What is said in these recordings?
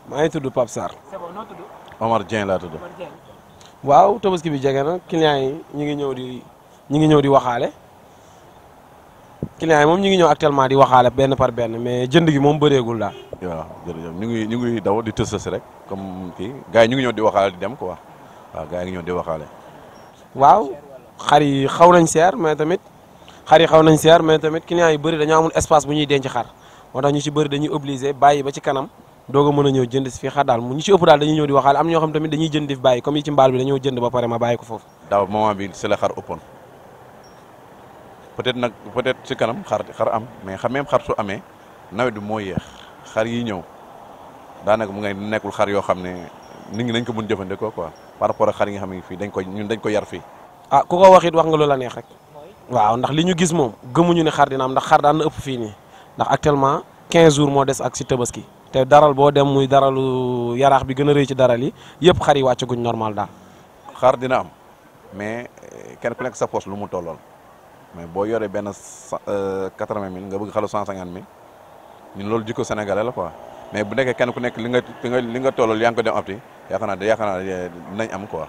maa ngi tudd Pape Sarr. c'est bon noo tudd. Omar Dieng laa tudd. waaw tabaski bi jege na clients yi ñu ngi ñëw di waxaale. clients yi moom ñu ngi ñëw actuellement di waxaale benn par benn mais jënd gi moom bëreegul daal. waaw jërëjëf ñu ngi daw di tës rek comme kii gars yi ñu ngi ñëw di waxaale di dem quoi waaw gars yi ngi ñëw di waxaale. waaw xar yi xaw nañ seer mais tamit clients yi bëri dañoo amul espace bu ñuy denc xar moo tax ñu ci bëri dañuy obligé bàyyi ba ci kanam doog a mën a ñëw jënd si fii xar daal ñu ci ëpp daal dañuy ñëw di waxaale am ñoo xam tamit dañuy jënd di fi bàyyi comme yi ci mbaal bi dañoo jënd ba pare ma bàyyi ko foofu. daaw moment bi c'est la xar ëppoon peut-être ci kanam xar am mais même xar su amee nawet bi moo yéex xar yi ñëw daanaka mu ngay nekkul xar yoo xam ne nit ñi dañ ko mën jëfandikoo quoi par rapport ak xar yi nga xam ne fii dañ ko yar fii. ah ku ko wax it wax nga lu la neex rek. waaw ndax li ñu gis moom gëmuñu ne xar dina am ndax xar daan na ëpp fii nii ndax actuellement 15 jours moo des ak si tabaski te daral boo dem muy daralu yaraax bi gën a rëy ci daral yi yëpp xar yi wàccaguñ normal daal. xar dina am mais kenn ku nekk sa poche lu mu tollool mais boo yoree benn 80 000 nga bëgg xalu 150 000 ñun loolu jikko sénégalais la quoi mais bu nekkee kenn ku nekk li nga tollool yaa ngi ko dem apti yaakaar naa dinañ am quoi.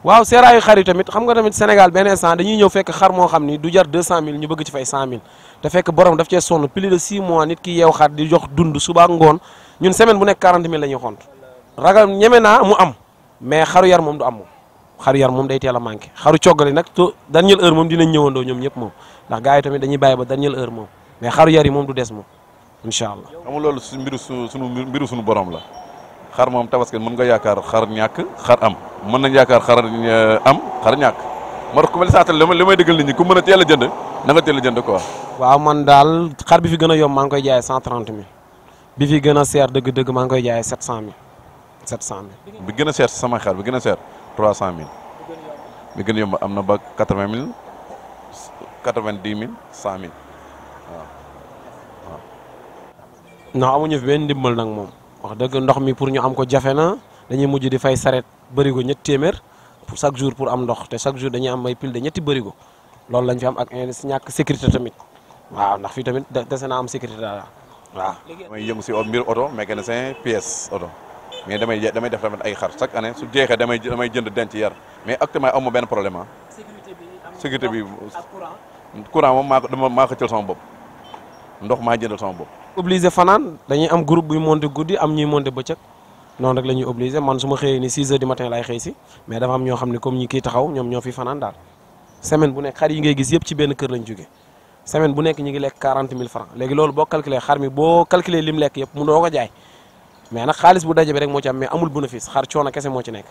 waaw seeraayu xar yi tamit xam nga tamit Sénégal benn instant dañuy ñëw fekk xar moo xam ni du jar 200 000 ñu bëgg ci fay 100 000 te fekk borom daf cee sonn plus de 6 mois nit ki yeew xar di jox dund suba ak ngoon ñun semaine bu nekk 40 000 la ñuy xont ragal ñeme naa mu am mais xaru yar moom du am moom xaru yar moom day teel a manqué xaru coggali nag dernière heure moom dinañ ñëwandoo ñoom ñëpp moom ndax gars yi tamit dañuy bàyyi ba dernière heure moom mais xaru yar yi moom du des moom incha allah. amul loolu mbiru suñu borom la xar moom tabaski mën nga yaakaar xar ñàkk xar am mën nañ yaakaar xar am xar ñàkk moo tax ku mel saatal li may dëggal nit ñi ku mën a teel a jënd na nga teel a jënd quoi. waaw man daal xar bi fi gën a yomb maa ngi koy jaayee 130 000 bi fi gën a seer dëgg-dëgg maa ngi koy jaayee 700 000. bi gën a seer sama xar bi gën a seer 300 000 bi gën a yomb am na ba 80 000 90 000 100 000 waaw. non amuñu fi benn ndimbal nag moom. wax dëgg ndox mi pour ñu am ko jafe na dañuy mujj di fay saret bërigo ñetti téeméer pour chaque jour pour am ndox te chaque jour dañuy am ay pile de ñetti bërigo loolu lañ fi am ak ñàkk sécurité tamit waaw ndax fii tamit dese naa am sécurité daal waaw. damay yëngu si mbir oto mécanicien pièce oto mais damay def tamit ay xar chaque année su jeexee damay jënd denc yar mais actuellement amu benn problème ah. sécurité bi courant moom maa ko jël sama bopp ndox maa jëndal sama bopp. obligé fanaan dañuy am groupe buy monter guddi am ñuy monter bëccëg noonu rek la ñuy obligé man su ma xëyee ni 6 heures du matin laay xëy si mais dafa am ñoo xam ne comme ñi kii taxaw ñoom ñoo fi fanaan daal semaine bu nekk xar yi ngay gis yëpp ci benn kër lañ jóge semaine bu nekk ñu ngi lekk 40 000 francs léegi loolu boo calculé xar mi boo calculé lim lekk yëpp mu doo ko jaay mais nag xaalis bu daje bi rek moo ci am mais amul bénéfice xar coono kese moo ci nekk